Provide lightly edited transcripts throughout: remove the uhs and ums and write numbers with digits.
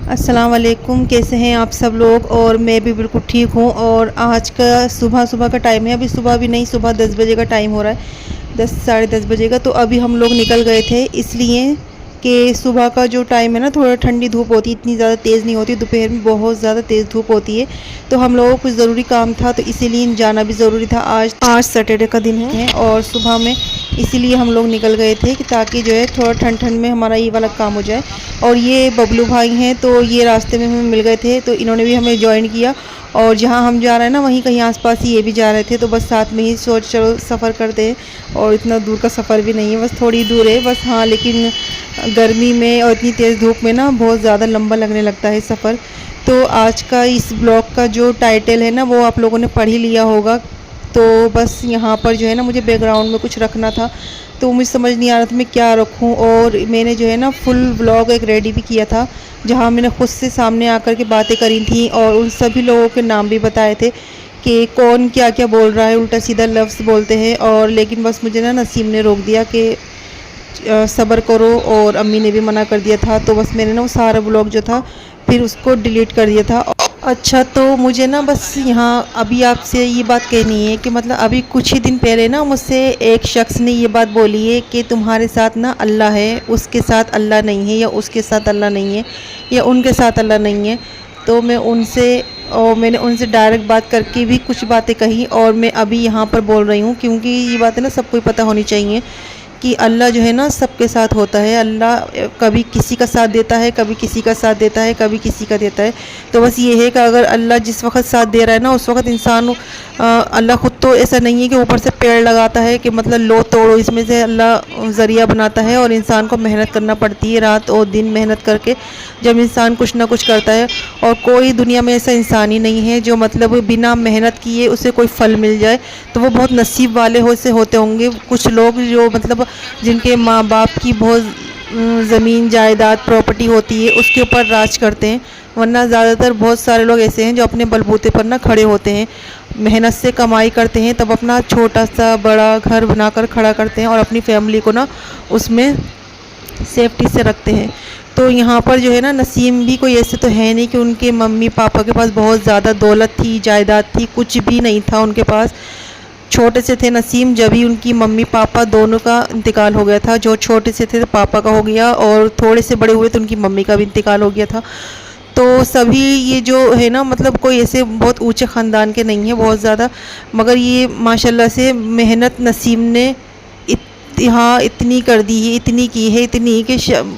अस्सलाम वालेकुम, कैसे हैं आप सब लोग। और मैं भी बिल्कुल ठीक हूँ। और आज का सुबह सुबह का टाइम है, अभी सुबह भी नहीं, सुबह 10 बजे का टाइम हो रहा है, 10 साढ़े 10 बजे का। तो अभी हम लोग निकल गए थे इसलिए कि सुबह का जो टाइम है ना, थोड़ा ठंडी धूप होती है, इतनी ज़्यादा तेज़ नहीं होती, दोपहर में बहुत ज़्यादा तेज़ धूप होती है। तो हम लोगों को कुछ ज़रूरी काम था, तो इसीलिए जाना भी ज़रूरी था। आज सैटरडे का दिन है और सुबह में इसीलिए हम लोग निकल गए थे कि ताकि जो है थोड़ा ठंड ठंड में हमारा ये वाला काम हो जाए। और ये बबलू भाई हैं, तो ये रास्ते में हमें मिल गए थे, तो इन्होंने भी हमें ज्वाइन किया। और जहाँ हम जा रहे हैं ना, वहीं कहीं आसपास ही ये भी जा रहे थे, तो बस साथ में ही सोच चलो सफ़र करते हैं। और इतना दूर का सफ़र भी नहीं है, बस थोड़ी दूर है बस। हाँ, लेकिन गर्मी में और इतनी तेज़ धूप में ना बहुत ज़्यादा लंबा लगने लगता है सफ़र। तो आज का इस ब्लॉग का जो टाइटल है ना, वो आप लोगों ने पढ़ ही लिया होगा। तो बस यहाँ पर जो है ना, मुझे बैकग्राउंड में कुछ रखना था, तो मुझे समझ नहीं आ रहा था मैं क्या रखूँ। और मैंने जो है ना फुल व्लॉग एक रेडी भी किया था, जहाँ मैंने खुद से सामने आकर के बातें करी थी और उन सभी लोगों के नाम भी बताए थे कि कौन क्या क्या बोल रहा है, उल्टा सीधा लफ्ज़ बोलते हैं। और लेकिन बस मुझे ना नसीम ने रोक दिया कि सब्र करो, और अम्मी ने भी मना कर दिया था। तो बस मैंने ना वो सारा व्लॉग जो था फिर उसको डिलीट कर दिया था। अच्छा, तो मुझे ना बस यहाँ अभी आपसे ये बात कहनी है कि मतलब अभी कुछ ही दिन पहले ना मुझसे एक शख्स ने ये बात बोली है कि तुम्हारे साथ ना अल्लाह है, उसके साथ अल्लाह नहीं है, या उसके साथ अल्लाह नहीं है, या उनके साथ अल्लाह नहीं है। तो मैंने उनसे डायरेक्ट बात करके भी कुछ बातें कही, और मैं अभी यहाँ पर बोल रही हूँ क्योंकि ये बातें ना सबको पता होनी चाहिए कि अल्लाह जो है ना सबके साथ होता है। अल्लाह कभी किसी का साथ देता है, कभी किसी का साथ देता है, कभी किसी का देता है। तो बस ये है कि अगर अल्लाह जिस वक्त साथ दे रहा है ना, उस वक्त इंसान अल्लाह ख़ुद तो ऐसा नहीं है कि ऊपर से पेड़ लगाता है कि मतलब लो तोड़ो, इसमें से अल्लाह ज़रिया बनाता है। और इंसान को मेहनत करना पड़ती है, रात और दिन मेहनत करके जब इंसान कुछ ना कुछ करता है। और कोई दुनिया में ऐसा इंसान ही नहीं है जो मतलब बिना मेहनत किए उसे कोई फल मिल जाए। तो वो बहुत नसीब वाले से होते होंगे कुछ लोग, जो मतलब जिनके माँ बाप की बहुत ज़मीन जायदाद प्रॉपर्टी होती है, उसके ऊपर राज करते हैं। वरना ज़्यादातर बहुत सारे लोग ऐसे हैं जो अपने बलबूते पर ना खड़े होते हैं, मेहनत से कमाई करते हैं, तब अपना छोटा सा बड़ा घर बनाकर खड़ा करते हैं और अपनी फैमिली को ना उसमें सेफ्टी से रखते हैं। तो यहाँ पर जो है ना, नसीम भी कोई ऐसे तो है नहीं कि उनके मम्मी पापा के पास बहुत ज़्यादा दौलत थी, जायदाद थी, कुछ भी नहीं था उनके पास। छोटे से थे नसीम जब ही उनकी मम्मी पापा दोनों का इंतकाल हो गया था। जो छोटे से थे तो पापा का हो गया, और थोड़े से बड़े हुए तो उनकी मम्मी का भी इंतकाल हो गया था। तो सभी ये जो है ना, मतलब कोई ऐसे बहुत ऊंचे ख़ानदान के नहीं है बहुत ज़्यादा, मगर ये माशाल्लाह से मेहनत नसीम ने हाँ इतनी कर दी है, इतनी की है, इतनी कि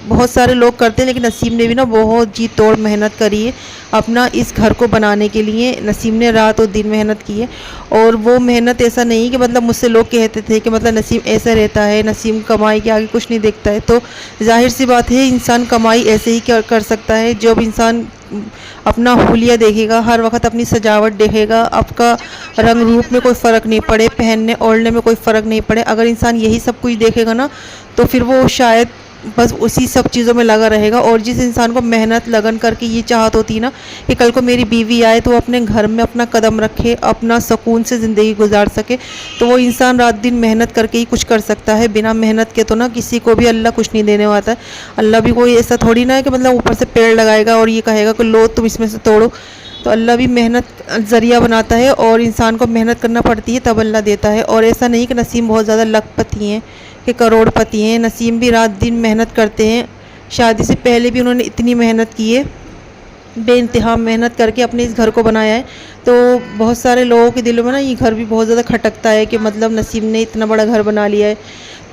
बहुत सारे लोग करते हैं, लेकिन नसीम ने भी ना बहुत जी तोड़ मेहनत करी है अपना इस घर को बनाने के लिए। नसीम ने रात और दिन मेहनत की है। और वो मेहनत ऐसा नहीं कि मतलब मुझसे लोग कहते थे कि मतलब नसीम ऐसा रहता है, नसीम कमाई के आगे कुछ नहीं देखता है। तो जाहिर सी बात है, इंसान कमाई ऐसे ही कर सकता है जब इंसान अपना हुलिया देखेगा, हर वक्त अपनी सजावट देखेगा, आपका रंग रूप में कोई फ़र्क नहीं पड़े, पहनने ओढ़ने में कोई फ़र्क नहीं पड़े। अगर इंसान यही सब कुछ देखेगा ना, तो फिर वो शायद बस उसी सब चीज़ों में लगा रहेगा। और जिस इंसान को मेहनत लगन करके ये चाहत होती है ना कि कल को मेरी बीवी आए तो वो अपने घर में अपना कदम रखे, अपना सुकून से ज़िंदगी गुजार सके, तो वो इंसान रात दिन मेहनत करके ही कुछ कर सकता है। बिना मेहनत के तो ना किसी को भी अल्लाह कुछ नहीं देने वाला है। अल्लाह भी कोई ऐसा थोड़ी ना है कि मतलब ऊपर से पेड़ लगाएगा और ये कहेगा कि लो तुम इसमें से तोड़ो। तो अल्लाह भी मेहनत ज़रिया बनाता है, और इंसान को मेहनत करना पड़ती है तब अल्लाह देता है। और ऐसा नहीं कि नसीम बहुत ज़्यादा लखपति हैं कि करोड़पति हैं, नसीम भी रात दिन मेहनत करते हैं। शादी से पहले भी उन्होंने इतनी मेहनत की है, बेइंतहा मेहनत करके अपने इस घर को बनाया है। तो बहुत सारे लोगों के दिलों में ना ये घर भी बहुत ज़्यादा खटकता है कि मतलब नसीम ने इतना बड़ा घर बना लिया है।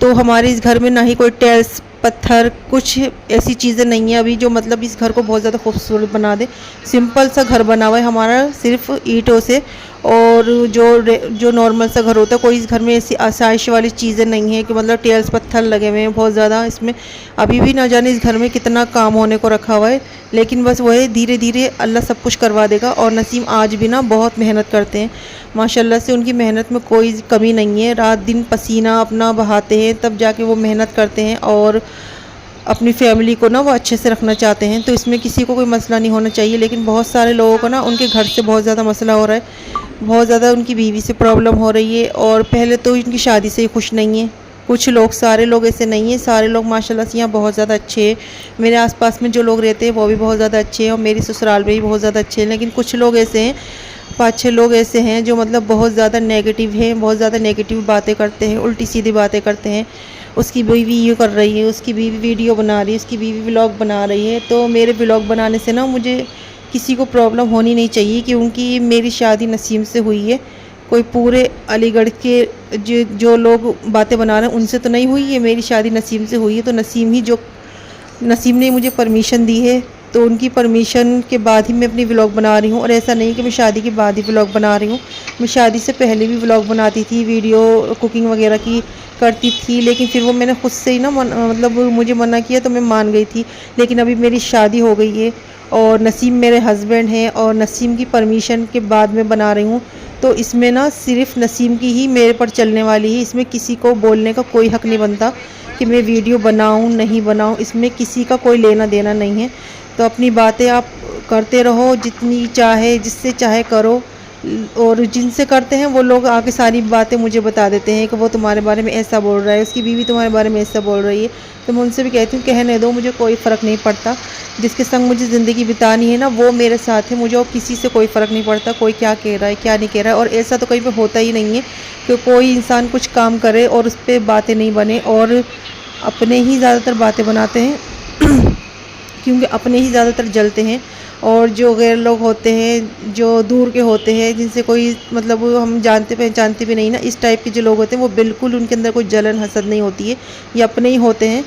तो हमारे इस घर में ना ही कोई टाइल्स पत्थर कुछ ऐसी चीज़ें नहीं है अभी जो मतलब इस घर को बहुत ज़्यादा खूबसूरत बना दे। सिंपल सा घर बना हुआ है हमारा, सिर्फ ईंटों से। और जो नॉर्मल सा घर होता है, कोई इस घर में ऐसी आसाइश वाली चीज़ें नहीं है कि मतलब टाइल्स पत्थर लगे हुए हैं बहुत ज़्यादा इसमें। अभी भी ना जाने इस घर में कितना काम होने को रखा हुआ है, लेकिन बस वही धीरे धीरे अल्लाह सब कुछ करवा देगा। और नसीम आज भी ना बहुत मेहनत करते हैं, माशाल्लाह से उनकी मेहनत में कोई कमी नहीं है। रात दिन पसीना अपना बहाते हैं, तब जाके वो मेहनत करते हैं और अपनी फैमिली को ना वो अच्छे से रखना चाहते हैं। तो इसमें किसी को कोई मसला नहीं होना चाहिए, लेकिन बहुत सारे लोगों को ना उनके घर से बहुत ज़्यादा मसला हो रहा है, बहुत ज़्यादा उनकी बीवी से प्रॉब्लम हो रही है। और पहले तो इनकी शादी से ही खुश नहीं है, कुछ लोग, सारे लोग ऐसे नहीं हैं, सारे लोग माशाल्लाह से यहाँ बहुत ज़्यादा अच्छे हैं। मेरे आसपास में जो लोग रहते हैं वो भी बहुत ज़्यादा अच्छे हैं और मेरी ससुराल में भी बहुत ज़्यादा अच्छे हैं। लेकिन कुछ लोग ऐसे हैं, 5-6 लोग ऐसे हैं जो मतलब बहुत ज़्यादा नेगेटिव हैं, बहुत ज़्यादा नेगेटिव बातें करते हैं, उल्टी सीधी बातें करते हैं। उसकी बीवी ये कर रही है, उसकी बीवी वीडियो बना रही है, उसकी बीवी व्लॉग बना रही है। तो मेरे व्लॉग बनाने से ना मुझे किसी को प्रॉब्लम होनी नहीं चाहिए, क्योंकि मेरी शादी नसीम से हुई है। कोई पूरे अलीगढ़ के जो लोग बातें बना रहे हैं उनसे तो नहीं हुई है, मेरी शादी नसीम से हुई है। तो नसीम ने मुझे परमिशन दी है, तो उनकी परमिशन के बाद ही मैं अपनी व्लॉग बना रही हूँ। और ऐसा नहीं कि मैं शादी के बाद ही व्लॉग बना रही हूँ, मैं शादी से पहले भी व्लॉग बनाती थी, वीडियो कुकिंग वगैरह की करती थी। लेकिन फिर वो मैंने खुद से ही ना मतलब मुझे मना किया तो मैं मान गई थी। लेकिन अभी मेरी शादी हो गई है और नसीम मेरे हस्बैंड हैं और नसीम की परमिशन के बाद मैं बना रही हूँ। तो इसमें ना सिर्फ नसीम की ही मेरे पर चलने वाली है, इसमें किसी को बोलने का कोई हक़ नहीं बनता कि मैं वीडियो बनाऊँ नहीं बनाऊँ, इसमें किसी का कोई लेना देना नहीं है। तो अपनी बातें आप करते रहो, जितनी चाहे जिससे चाहे करो। और जिनसे करते हैं वो लोग आके सारी बातें मुझे बता देते हैं कि वो तुम्हारे बारे में ऐसा बोल रहा है, उसकी बीवी तुम्हारे बारे में ऐसा बोल रही है। तो मैं उनसे भी कहती हूँ कहने दो, मुझे कोई फ़र्क नहीं पड़ता। जिसके संग मुझे ज़िंदगी बितानी है ना वो मेरे साथ है, मुझे और किसी से कोई फ़र्क नहीं पड़ता कोई क्या कह रहा है क्या नहीं कह रहा है। और ऐसा तो कहीं पर होता ही नहीं है कि कोई इंसान कुछ काम करे और उस पर बातें नहीं बने, और अपने ही ज़्यादातर बातें बनाते हैं क्योंकि अपने ही ज़्यादातर जलते हैं। और जो गैर लोग होते हैं, जो दूर के होते हैं, जिनसे कोई मतलब हम जानते पहचानते भी नहीं ना, इस टाइप के जो लोग होते हैं वो बिल्कुल उनके अंदर कोई जलन हसद नहीं होती है, ये अपने ही होते हैं।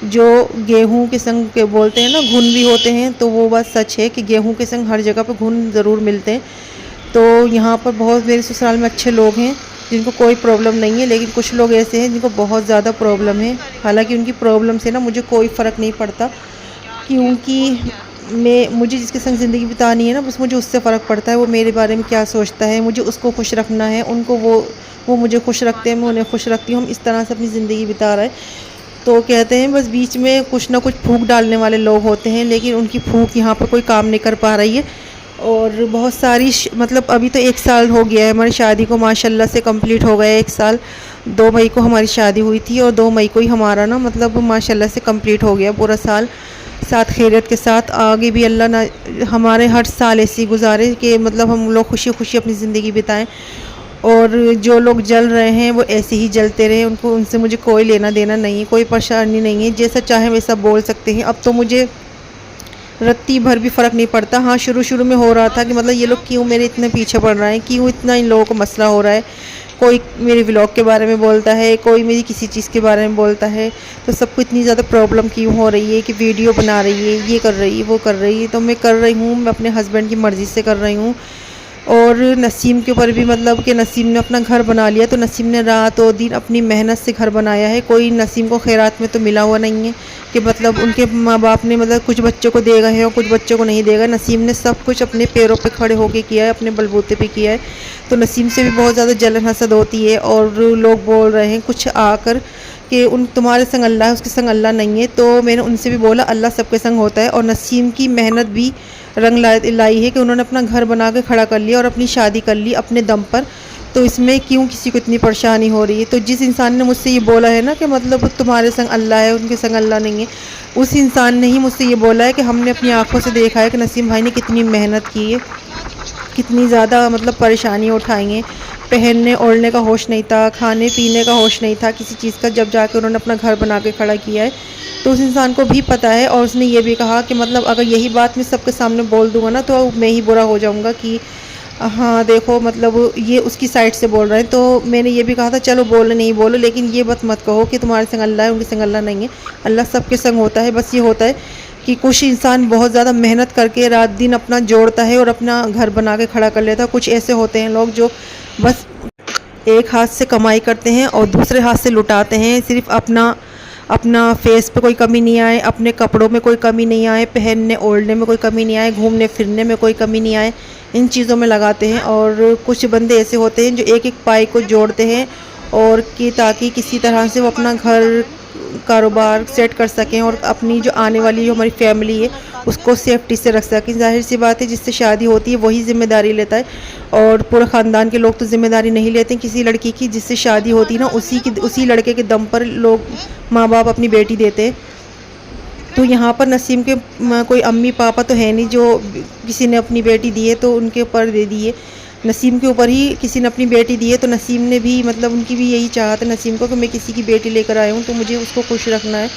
जो गेहूं के संग के बोलते हैं ना घुन भी होते हैं, तो वो बात सच है कि गेहूं के संग हर जगह पर घुन ज़रूर मिलते हैं। तो यहाँ पर बहुत मेरे ससुराल में अच्छे लोग हैं जिनको कोई प्रॉब्लम नहीं है, लेकिन कुछ लोग ऐसे हैं जिनको बहुत ज़्यादा प्रॉब्लम है। हालांकि उनकी प्रॉब्लम से ना मुझे कोई फ़र्क नहीं पड़ता, क्योंकि मुझे जिसके संग ज़िंदगी बितानी है ना बस मुझे उससे फ़र्क पड़ता है, वो मेरे बारे में क्या सोचता है, मुझे उसको खुश रखना है, उनको वो मुझे खुश रखते हैं, मैं उन्हें खुश रखती हूँ। हम इस तरह से अपनी ज़िंदगी बिता रहे हैं। तो कहते हैं बस बीच में कुछ ना कुछ फूंक डालने वाले लोग होते हैं, लेकिन उनकी फूंक यहाँ पर कोई काम नहीं कर पा रही है। और बहुत सारी मतलब अभी तो 1 साल हो गया है हमारी शादी को, माशाल्लाह से कंप्लीट हो गया 1 साल। 2 मई को हमारी शादी हुई थी और 2 मई को ही हमारा ना मतलब माशाल्लाह से कंप्लीट हो गया पूरा साल, साथ खैरियत के साथ। आगे भी अल्लाह ना हमारे हर साल ऐसी गुजारे कि मतलब हम लोग खुशी खुशी अपनी ज़िंदगी बिताएं। और जो लोग जल रहे हैं वो ऐसे ही जलते रहे, उनसे मुझे कोई लेना देना नहीं है, कोई परेशानी नहीं है, जैसा चाहे वैसा बोल सकते हैं। अब तो मुझे रत्ती भर भी फ़र्क नहीं पड़ता। हाँ, शुरू में हो रहा था कि मतलब ये लोग क्यों मेरे इतने पीछे पड़ रहे हैं, क्यों इतना इन लोगों को मसला हो रहा है, कोई मेरे व्लॉग के बारे में बोलता है, कोई मेरी किसी चीज़ के बारे में बोलता है, तो सबको इतनी ज़्यादा प्रॉब्लम क्यों हो रही है कि वीडियो बना रही है, ये कर रही है, वो कर रही है। तो मैं कर रही हूँ, मैं अपने हस्बैंड की मर्ज़ी से कर रही हूँ। और नसीम के ऊपर भी मतलब कि नसीम ने अपना घर बना लिया, तो नसीम ने रात और दिन अपनी मेहनत से घर बनाया है। कोई नसीम को खैरात में तो मिला हुआ नहीं है कि मतलब उनके माँ बाप ने मतलब कुछ बच्चों को देगा है और कुछ बच्चों को नहीं देगा। नसीम ने सब कुछ अपने पैरों पे खड़े होके किया है, अपने बलबूते पे किया है। तो नसीम से भी बहुत ज़्यादा जलन हसद होती है। और लोग बोल रहे हैं कुछ आकर कि तुम्हारे संग अल्लाह है, उसके संग अल्लाह नहीं है। तो मैंने उनसे भी बोला अल्लाह सबके संग होता है, और नसीम की मेहनत भी रंग लाई है कि उन्होंने अपना घर बना के खड़ा कर लिया और अपनी शादी कर ली अपने दम पर। तो इसमें क्यों किसी को इतनी परेशानी हो रही है। तो जिस इंसान ने मुझसे ये बोला है ना कि मतलब तुम्हारे संग अल्लाह है, उनके संग अल्लाह नहीं है, उस इंसान ने ही मुझसे ये बोला है कि हमने अपनी आंखों से देखा है कि नसीम भाई ने कितनी मेहनत की है, कितनी ज़्यादा मतलब परेशानी उठाई हैं। पहनने ओढ़ने का होश नहीं था, खाने पीने का होश नहीं था किसी चीज़ का, जब जाके उन्होंने अपना घर बना के खड़ा किया है। तो उस इंसान को भी पता है, और उसने ये भी कहा कि मतलब अगर यही बात मैं सबके सामने बोल दूंगा ना तो मैं ही बुरा हो जाऊंगा कि हाँ देखो मतलब ये उसकी साइड से बोल रहे हैं। तो मैंने ये भी कहा था चलो बोलो नहीं बोलो, लेकिन ये बात मत कहो कि तुम्हारे संग अल्लाह है, उनके संग अल्लाह नहीं है। अल्लाह सबके संग होता है। बस ये होता है कि कुछ इंसान बहुत ज़्यादा मेहनत करके रात दिन अपना जोड़ता है और अपना घर बना के खड़ा कर लेता है। कुछ ऐसे होते हैं लोग जो बस एक हाथ से कमाई करते हैं और दूसरे हाथ से लुटाते हैं। सिर्फ अपना फेस पे कोई कमी नहीं आए, अपने कपड़ों में कोई कमी नहीं आए, पहनने ओढ़ने में कोई कमी नहीं आए, घूमने फिरने में कोई कमी नहीं आए, इन चीज़ों में लगाते हैं। और कुछ बंदे ऐसे होते हैं जो एक एक पाई को जोड़ते हैं और कि ताकि किसी तरह से वो अपना घर कारोबार सेट कर सकें और अपनी जो आने वाली जो हमारी फैमिली है उसको सेफ्टी से रख सकें। ज़ाहिर सी बात है, जिससे शादी होती है वही ज़िम्मेदारी लेता है और पूरे ख़ानदान के लोग तो ज़िम्मेदारी नहीं लेते किसी लड़की की। जिससे शादी होती है ना, उसी लड़के के दम पर लोग माँ बाप अपनी बेटी देते हैं। तो यहाँ पर नसीम के कोई अम्मी पापा तो है नहीं जो किसी ने अपनी बेटी दी है तो उनके ऊपर दे दी है। नसीम के ऊपर ही किसी ने अपनी बेटी दी है, तो नसीम ने भी मतलब उनकी भी यही चाहत है नसीम को कि मैं किसी की बेटी लेकर आया हूँ तो मुझे उसको खुश रखना है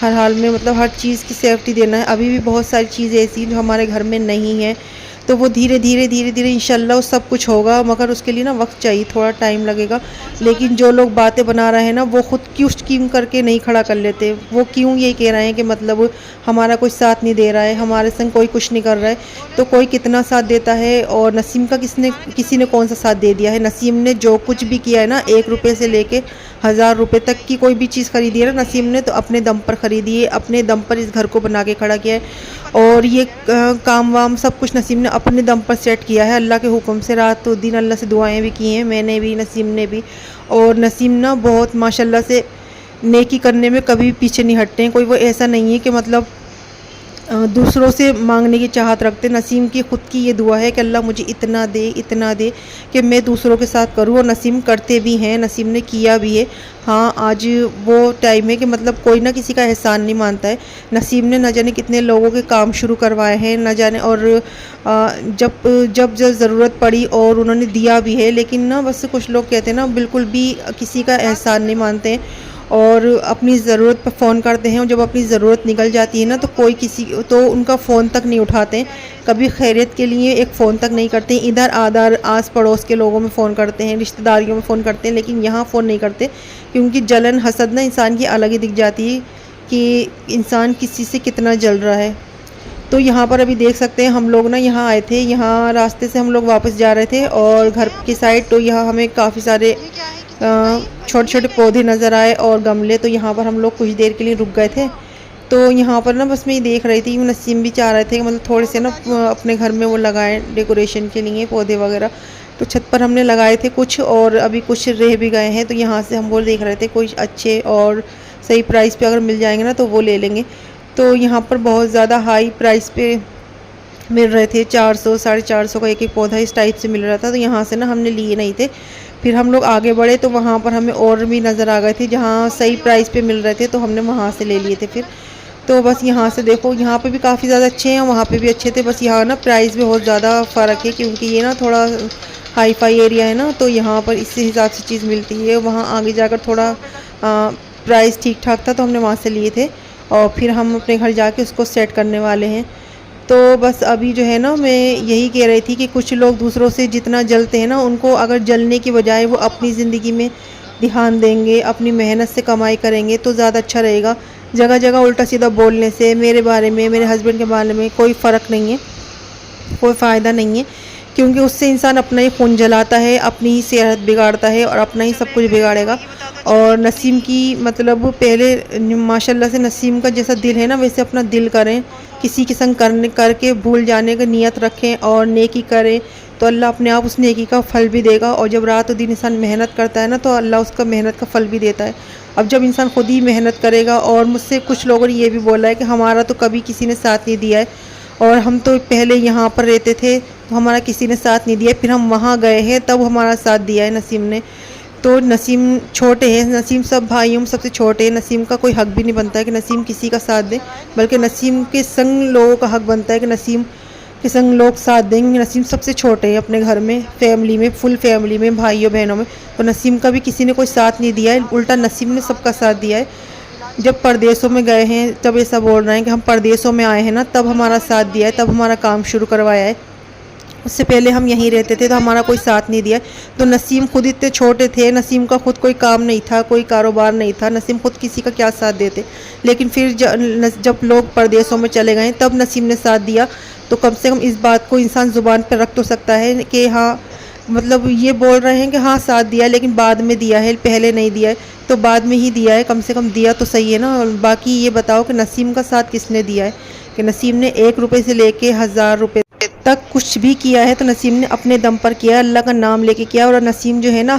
हर हाल में, मतलब हर चीज़ की सेफ्टी देना है। अभी भी बहुत सारी चीज़ें ऐसी जो हमारे घर में नहीं है, तो वो धीरे धीरे इंशाल्लाह सब कुछ होगा, मगर उसके लिए ना वक्त चाहिए, थोड़ा टाइम लगेगा। लेकिन जो लोग बातें बना रहे हैं ना, वो खुद क्यों करके नहीं खड़ा कर लेते। वो क्यों ये कह रहे हैं कि मतलब हमारा कोई साथ नहीं दे रहा है, हमारे संग कोई कुछ नहीं कर रहा है। तो कोई कितना साथ देता है और नसीम का किसी ने कौन सा साथ दे दिया है। नसीम ने जो कुछ भी किया है ना, 1 रुपये से लेके 1000 रुपये तक की कोई भी चीज़ खरीदी है ना नसीम ने, तो अपने दम पर ख़रीदी है, अपने दम पर इस घर को बना के खड़ा किया है। और ये काम वाम सब कुछ नसीम ने अपने दम पर सेट किया है अल्लाह के हुक्म से। रात तो दिन अल्लाह से दुआएं भी की हैं, मैंने भी, नसीम ने भी। और नसीम ना बहुत माशाल्लाह से नेकी करने में कभी पीछे नहीं हटते हैं। कोई वो ऐसा नहीं है कि मतलब दूसरों से मांगने की चाहत रखते। नसीम की ख़ुद की ये दुआ है कि अल्लाह मुझे इतना दे कि मैं दूसरों के साथ करूँ, और नसीम करते भी हैं, नसीम ने किया भी है। हाँ, आज वो टाइम है कि मतलब कोई ना किसी का एहसान नहीं मानता है। नसीम ने न जाने कितने लोगों के काम शुरू करवाए हैं, न जाने, और जब ज़रूरत पड़ी और उन्होंने दिया भी है। लेकिन ना बस कुछ लोग कहते हैं ना, बिल्कुल भी किसी का एहसान नहीं मानते हैं और अपनी ज़रूरत पर फ़ोन करते हैं, और जब अपनी ज़रूरत निकल जाती है ना तो उनका फ़ोन तक नहीं उठाते हैं। कभी खैरियत के लिए एक फ़ोन तक नहीं करते हैं। इधर आदर आस पड़ोस के लोगों में फ़ोन करते हैं, रिश्तेदारियों में फ़ोन करते हैं, लेकिन यहाँ फ़ोन नहीं करते, क्योंकि जलन हसद ना इंसान की अलग ही दिख जाती है कि इंसान किसी से कितना जल रहा है। तो यहाँ पर अभी देख सकते हैं हम लोग ना यहाँ आए थे, यहाँ रास्ते से हम लोग वापस जा रहे थे और घर की साइड तो यहाँ हमें काफ़ी सारे छोटे छोटे पौधे नज़र आए और गमले। तो यहाँ पर हम लोग कुछ देर के लिए रुक गए थे। तो यहाँ पर ना बस मैं ये देख रही थी, नसीम भी चाह रहे थे कि मतलब थोड़े से ना अपने घर में वो लगाएं डेकोरेशन के लिए पौधे वगैरह। तो छत पर हमने लगाए थे कुछ, और अभी कुछ रह भी गए हैं। तो यहाँ से हम वो देख रहे थे कुछ अच्छे और सही प्राइस पे अगर मिल जाएंगे ना तो वो ले लेंगे। तो यहाँ पर बहुत ज़्यादा हाई प्राइस पे मिल रहे थे, 400 450 का एक पौधा इस टाइप से मिल रहा था। तो यहाँ से ना हमने लिए नहीं थे। फिर हम लोग आगे बढ़े तो वहाँ पर हमें और भी नज़र आ गए थे जहाँ सही प्राइस पे मिल रहे थे, तो हमने वहाँ से ले लिए थे। फिर तो बस यहाँ से देखो, यहाँ पे भी काफ़ी ज़्यादा अच्छे हैं, वहाँ पे भी अच्छे थे। बस यहाँ ना प्राइस में बहुत ज़्यादा फ़र्क है, क्योंकि ये ना थोड़ा हाई फाई एरिया है ना, तो यहाँ पर इसी हिसाब से चीज़ मिलती है। वहाँ आगे जाकर थोड़ा प्राइस ठीक ठाक था, तो हमने वहाँ से लिए थे और फिर हम अपने घर जाके उसको सेट करने वाले हैं। तो बस अभी जो है ना, मैं यही कह रही थी कि कुछ लोग दूसरों से जितना जलते हैं ना, उनको अगर जलने की बजाय वो अपनी ज़िंदगी में ध्यान देंगे, अपनी मेहनत से कमाई करेंगे तो ज़्यादा अच्छा रहेगा। जगह जगह उल्टा सीधा बोलने से मेरे बारे में, मेरे हस्बैंड के बारे में कोई फ़र्क नहीं है, कोई फ़ायदा नहीं है, क्योंकि उससे इंसान अपना ही खून जलाता है, अपनी ही सेहत बिगाड़ता है और अपना ही सब कुछ बिगाड़ेगा। और नसीम की मतलब पहले माशाल्लाह से नसीम का जैसा दिल है ना, वैसे अपना दिल करें, किसी के संग करके भूल जाने का नियत रखें और नेकी करें, तो अल्लाह अपने आप उस नेकी का फल भी देगा। और जब रात दिन इंसान मेहनत करता है ना, तो अल्लाह उसका मेहनत का फल भी देता है। अब जब इंसान खुद ही मेहनत करेगा, और मुझसे कुछ लोगों ने ये भी बोला है कि हमारा तो कभी किसी ने साथ नहीं दिया है, और हम तो पहले यहाँ पर रहते थे तो हमारा किसी ने साथ नहीं दिया, फिर हम वहाँ गए हैं तब हमारा साथ दिया है नसीम ने। तो नसीम छोटे हैं, नसीम सब भाइयों में सबसे छोटे हैं। नसीम का कोई हक भी नहीं बनता है कि नसीम किसी का साथ दे, बल्कि नसीम के संग लोगों का हक बनता है कि नसीम के संग लोग साथ देंगे। नसीम सबसे छोटे हैं अपने घर में, फैमिली में, फुल फैमिली में, भाइयों बहनों में। तो नसीम का भी किसी ने कोई साथ नहीं दिया है, उल्टा नसीम ने सबका साथ दिया है। जब परदेशों में गए हैं तब ऐसा बोल रहे हैं कि हम परदेशों में आए हैं ना, तब हमारा साथ दिया है, तब हमारा काम शुरू करवाया है। उससे पहले हम यहीं रहते थे तो हमारा कोई साथ नहीं दिया। तो नसीम खुद इतने छोटे थे, नसीम का खुद कोई काम नहीं था, कोई कारोबार नहीं था, नसीम खुद किसी का क्या साथ देते। लेकिन फिर जब लोग परदेशों में चले गए तब नसीम ने साथ दिया। तो कम से कम इस बात को इंसान ज़ुबान पर रख तो सकता है कि हाँ, मतलब ये बोल रहे हैं कि हाँ साथ दिया, लेकिन बाद में दिया है, पहले नहीं दिया है। तो बाद में ही दिया है, कम से कम दिया तो सही है ना। बाकी ये बताओ कि नसीम का साथ किसने दिया है, कि नसीम ने 1 रुपये से लेके 1000 रुपये तक कुछ भी किया है तो नसीम ने अपने दम पर किया, अल्लाह का नाम लेके किया। और नसीम जो है ना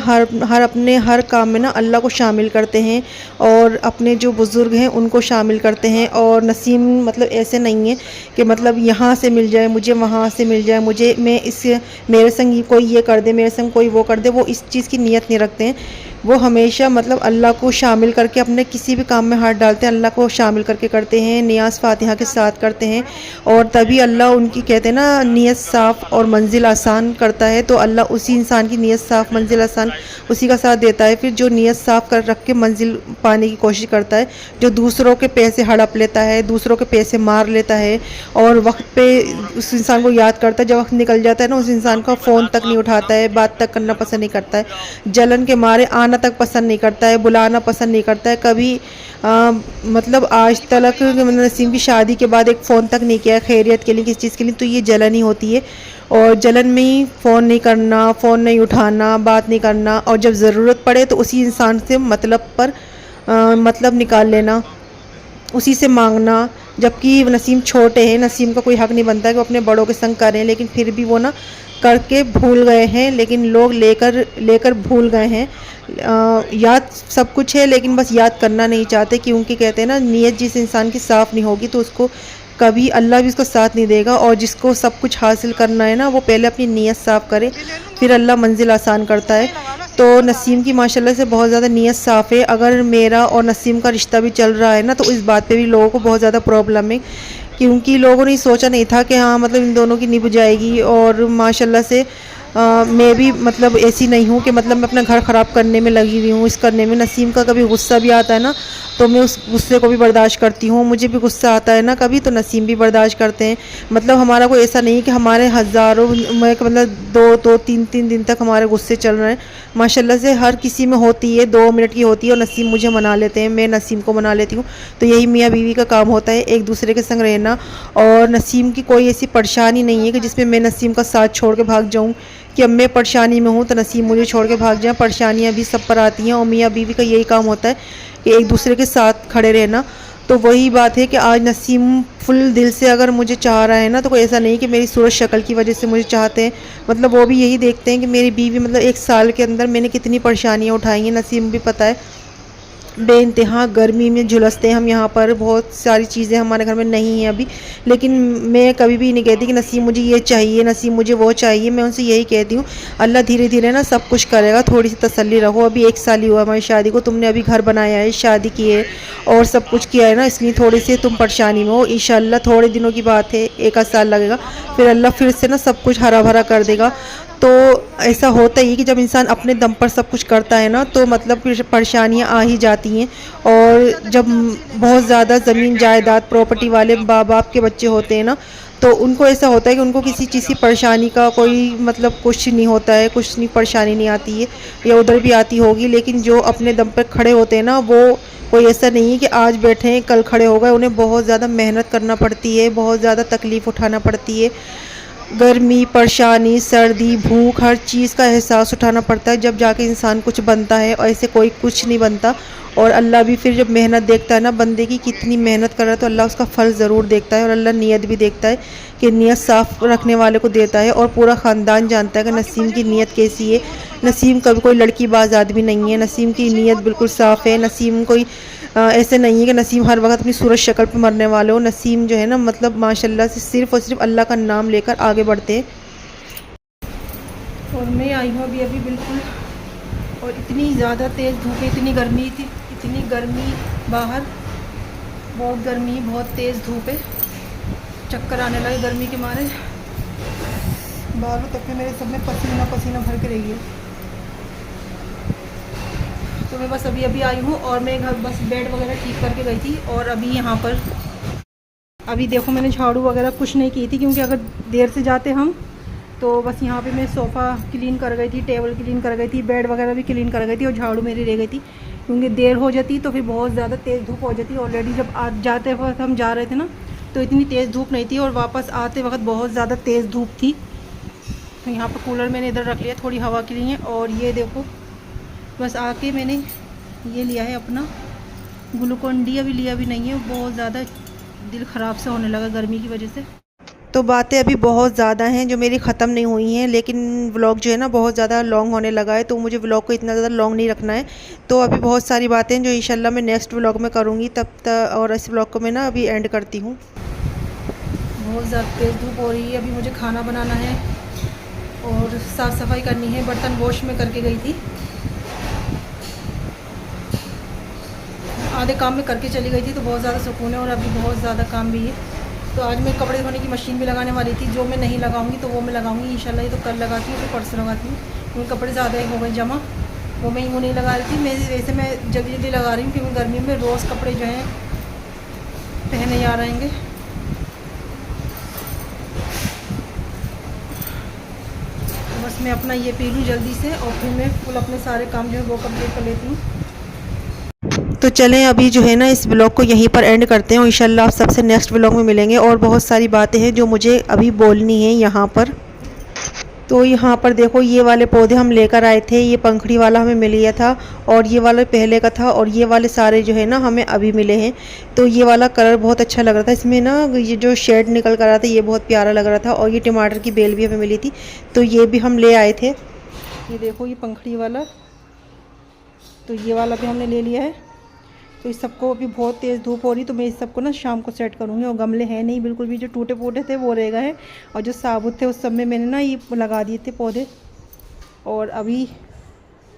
अपने हर काम में ना अल्लाह को शामिल करते हैं और अपने जो बुज़ुर्ग हैं उनको शामिल करते हैं। और नसीम मतलब ऐसे नहीं है कि मतलब यहाँ से मिल जाए मुझे, वहाँ से मिल जाए मुझे, मैं इस मेरे संग कोई ये कर दे, मेरे संग कोई वो कर दे, वो इस चीज़ की नीयत नहीं रखते हैं। वो हमेशा मतलब अल्लाह को शामिल करके अपने किसी भी काम में हाथ डालते हैं, अल्लाह को शामिल करके करते हैं, नियाज़ फ़ातिहा के साथ करते हैं। और तभी अल्लाह उनकी कहते हैं ना नीयत साफ़ और मंजिल आसान करता है। तो अल्लाह उसी इंसान की नीयत साफ़ मंजिल आसान उसी का साथ देता है। फिर जो नीयत साफ़ कर रख के मंजिल पाने की कोशिश करता है, जो दूसरों के पैसे हड़प लेता है, दूसरों के पैसे मार लेता है और वक्त पे उस इंसान को याद करता है, जब वक्त निकल जाता है ना उस इंसान का फ़ोन तक नहीं उठाता है, बात तक करना पसंद नहीं करता है, जलन के मारे आना तक पसंद नहीं करता है, बुलाना पसंद नहीं करता है। कभी मतलब आज तक नसीम की शादी के बाद एक फ़ोन तक नहीं किया खैरियत के लिए, किसी चीज़ के लिए। तो ये जलन ही होती है। और जलन में ही फ़ोन नहीं करना, फ़ोन नहीं उठाना, बात नहीं करना, और जब ज़रूरत पड़े तो उसी इंसान से मतलब पर मतलब निकाल लेना, उसी से मांगना। जबकि नसीम छोटे हैं, नसीम का कोई हक़ नहीं बनता है कि वो अपने बड़ों के संग करें, लेकिन फिर भी वो ना करके भूल गए हैं। लेकिन लोग लेकर भूल गए हैं। याद सब कुछ है लेकिन बस याद करना नहीं चाहते, क्योंकि कहते हैं ना नीयत जिस इंसान की साफ़ नहीं होगी तो उसको कभी अल्लाह भी उसको साथ नहीं देगा। और जिसको सब कुछ हासिल करना है ना वो पहले अपनी नीयत साफ़ करे, फिर अल्लाह मंजिल आसान करता है। तो नसीम की माशाल्लाह से बहुत ज़्यादा नीयत साफ़ है। अगर मेरा और नसीम का रिश्ता भी चल रहा है ना तो इस बात पे भी लोगों को बहुत ज़्यादा प्रॉब्लम है, क्योंकि लोगों ने सोचा नहीं था कि हाँ मतलब इन दोनों की निभ जाएगी। और माशाल्लाह से मैं भी मतलब ऐसी नहीं हूँ कि मतलब मैं अपना घर ख़राब करने में लगी हुई हूँ, इस करने में। नसीम का कभी गुस्सा भी आता है ना तो मैं उस गुस्से को भी बर्दाश्त करती हूँ, मुझे भी गुस्सा आता है ना कभी तो नसीम भी बर्दाश्त करते हैं। मतलब हमारा कोई ऐसा नहीं कि हमारे हज़ारों में मतलब दो तीन दिन तक हमारे गुस्से चल रहे हैं। माशाल्लाह से हर किसी में होती है, 2 मिनट की होती है और नसीम मुझे मना लेते हैं, मैं नसीम को मना लेती हूँ। तो यही मियाँ बीवी का काम होता है, एक दूसरे के संग रहना। और नसीम की कोई ऐसी परेशानी नहीं है कि जिसमें मैं नसीम का साथ छोड़ के भाग जाऊँ, कि अब मैं परेशानी में हूँ तो नसीम मुझे छोड़ के भाग जाए। परेशानियाँ भी सब पर आती हैं और मियाँ बीवी का यही काम होता है कि एक दूसरे के साथ खड़े रहना। तो वही बात है कि आज नसीम फुल दिल से अगर मुझे चाह रहा है ना तो कोई ऐसा नहीं कि मेरी सूरत शक्ल की वजह से मुझे चाहते हैं। मतलब वो भी यही देखते हैं कि मेरी बीवी मतलब 1 साल के अंदर मैंने कितनी परेशानियाँ उठाई हैं। नसीम भी पता है बेइंतहा गर्मी में झुलसते हैं हम यहाँ पर, बहुत सारी चीज़ें हमारे घर में नहीं हैं अभी। लेकिन मैं कभी भी नहीं कहती कि नसीम मुझे ये चाहिए, नसीम मुझे वो चाहिए। मैं उनसे यही कहती हूँ अल्लाह धीरे धीरे ना सब कुछ करेगा, थोड़ी सी तसल्ली रखो। अभी 1 साल ही हुआ हमारी शादी को, तुमने अभी घर बनाया है, शादी की है और सब कुछ किया है ना, इसलिए थोड़ी सी तुम परेशानी में हो। इंशाल्लाह थोड़े दिनों की बात है, 1 आध साल लगेगा, फिर अल्लाह फिर से ना सब कुछ हरा भरा कर देगा। तो ऐसा होता ही कि जब इंसान अपने दम पर सब कुछ करता है ना तो मतलब परेशानियाँ आ ही जाती हैं। और जब बहुत ज़्यादा ज़मीन जायदाद प्रॉपर्टी वाले बाप के बच्चे होते हैं ना तो उनको ऐसा होता है कि उनको किसी चीज़ की परेशानी का कोई मतलब कुछ नहीं होता है, कुछ नहीं परेशानी नहीं आती है, या उधर भी आती होगी। लेकिन जो अपने दम पर खड़े होते हैं ना वो कोई ऐसा नहीं है कि आज बैठे हैं कल खड़े हो गए। उन्हें बहुत ज़्यादा मेहनत करना पड़ती है, बहुत ज़्यादा तकलीफ़ उठाना पड़ती है, गर्मी, परेशानी, सर्दी, भूख, हर चीज़ का एहसास उठाना पड़ता है, जब जाके इंसान कुछ बनता है। और ऐसे कोई कुछ नहीं बनता। और अल्लाह भी फिर जब मेहनत देखता है ना बंदे की कितनी मेहनत कर रहा है तो अल्लाह उसका फ़ल ज़रूर देखता है। और अल्लाह नीयत भी देखता है कि नीयत साफ़ रखने वाले को देता है। और पूरा ख़ानदान जानता है कि नसीम की नीयत कैसी है। नसीम कभी कोई लड़कीबाज आदमी नहीं है, नसीम की नीयत बिल्कुल साफ़ है। नसीम कोई ऐसे नहीं है कि नसीम हर वक्त अपनी सूरत शक्ल पर मरने वाले हो। नसीम जो है ना मतलब माशाल्लाह से सिर्फ़ और सिर्फ अल्लाह का नाम लेकर आगे बढ़ते हैं। और मैं आई हूँ अभी बिल्कुल, और इतनी ज़्यादा तेज़ धूप है, इतनी गर्मी थी, इतनी गर्मी बाहर, बहुत गर्मी, बहुत तेज़ धूप है, चक्कर आने लगे गर्मी के मारे। बालों तक के मेरे सब में पसीना पसीना भर के रही है। तो मैं बस अभी आई हूँ और मैं घर बस बेड वगैरह ठीक करके गई थी। और अभी यहाँ पर अभी देखो मैंने झाड़ू वगैरह कुछ नहीं की थी, क्योंकि अगर देर से जाते हम तो बस यहाँ पे मैं सोफ़ा क्लीन कर गई थी, टेबल क्लीन कर गई थी, बेड वगैरह भी क्लीन कर गई थी, और झाड़ू मेरी रह गई थी। क्योंकि देर हो जाती तो फिर बहुत ज़्यादा तेज़ धूप हो जाती। ऑलरेडी जब जाते वक्त हम जा रहे थे ना तो इतनी तेज़ धूप नहीं थी, और वापस आते वक्त बहुत ज़्यादा तेज़ धूप थी। तो यहाँ पर कूलर मैंने इधर रख लिया थोड़ी हवा के लिए। और ये देखो बस आके मैंने ये लिया है अपना ग्लूकोन डी, अभी लिया भी नहीं है, बहुत ज़्यादा दिल ख़राब से होने लगा गर्मी की वजह से। तो बातें अभी बहुत ज़्यादा हैं जो मेरी ख़त्म नहीं हुई हैं, लेकिन व्लॉग जो है ना बहुत ज़्यादा लॉन्ग होने लगा है, तो मुझे व्लॉग को इतना ज़्यादा लॉन्ग नहीं रखना है। तो अभी बहुत सारी बातें हैं जो इंशाल्लाह मैं नेक्स्ट व्लॉग में करूँगी, तब तक और इस व्लॉग को मैं ना अभी एंड करती हूँ। बहुत ज़्यादा तेज़ धूप हो रही है, अभी मुझे खाना बनाना है और साफ़ सफाई करनी है। बर्तन वॉश में करके गई थी, आधे काम में करके चली गई थी, तो बहुत ज़्यादा सुकून है और अभी बहुत ज़्यादा काम भी है। तो आज मैं कपड़े धोने की मशीन भी लगाने वाली थी, जो मैं नहीं लगाऊंगी तो वो मैं लगाऊंगी इंशाल्लाह। ये तो कल लगाती हूँ, तो परसों लगाती हूँ, क्योंकि कपड़े ज़्यादा हो गए जमा, वो मैं यूँ नहीं लगा रही थी। मैं वैसे मैं जल्दी जल्दी लगा रही हूँ, क्योंकि गर्मी में रोज़ कपड़े जो हैं पहने जा रहेंगे। तो बस मैं अपना ये पी लूँ जल्दी से और फिर मैं फुल अपने सारे काम जो है वो कंप्लीट कर लेती हूँ। तो चलें अभी जो है ना इस व्लॉग को यहीं पर एंड करते हैं और इंशाल्लाह आप सबसे नेक्स्ट व्लॉग में मिलेंगे। और बहुत सारी बातें हैं जो मुझे अभी बोलनी है यहाँ पर। तो यहाँ पर देखो, ये वाले पौधे हम लेकर आए थे, ये पंखड़ी वाला हमें मिल गया था और ये वाला पहले का था, और ये वाले सारे जो है ना हमें अभी मिले हैं। तो ये वाला कलर बहुत अच्छा लग रहा था, इसमें ना ये जो शेड निकल कर रहा था ये बहुत प्यारा लग रहा था। और ये टमाटर की बेल भी हमें मिली थी, तो ये भी हम ले आए थे। ये देखो ये पंखड़ी वाला, तो ये वाला भी हमने ले लिया है। तो इस सबको अभी बहुत तेज़ धूप हो रही, तो मैं इस सबको ना शाम को सेट करूँगी। और गमले हैं नहीं बिल्कुल भी, जो टूटे फूटे थे वो रह गए हैं, और जो साबुत थे उस सब में मैंने ना ये लगा दिए थे पौधे। और अभी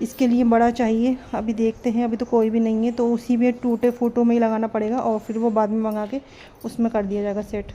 इसके लिए बड़ा चाहिए, अभी देखते हैं, अभी तो कोई भी नहीं है, तो उसी में टूटे फूटों में ही लगाना पड़ेगा और फिर वो बाद में मंगा के उसमें कर दिया जाएगा सेट।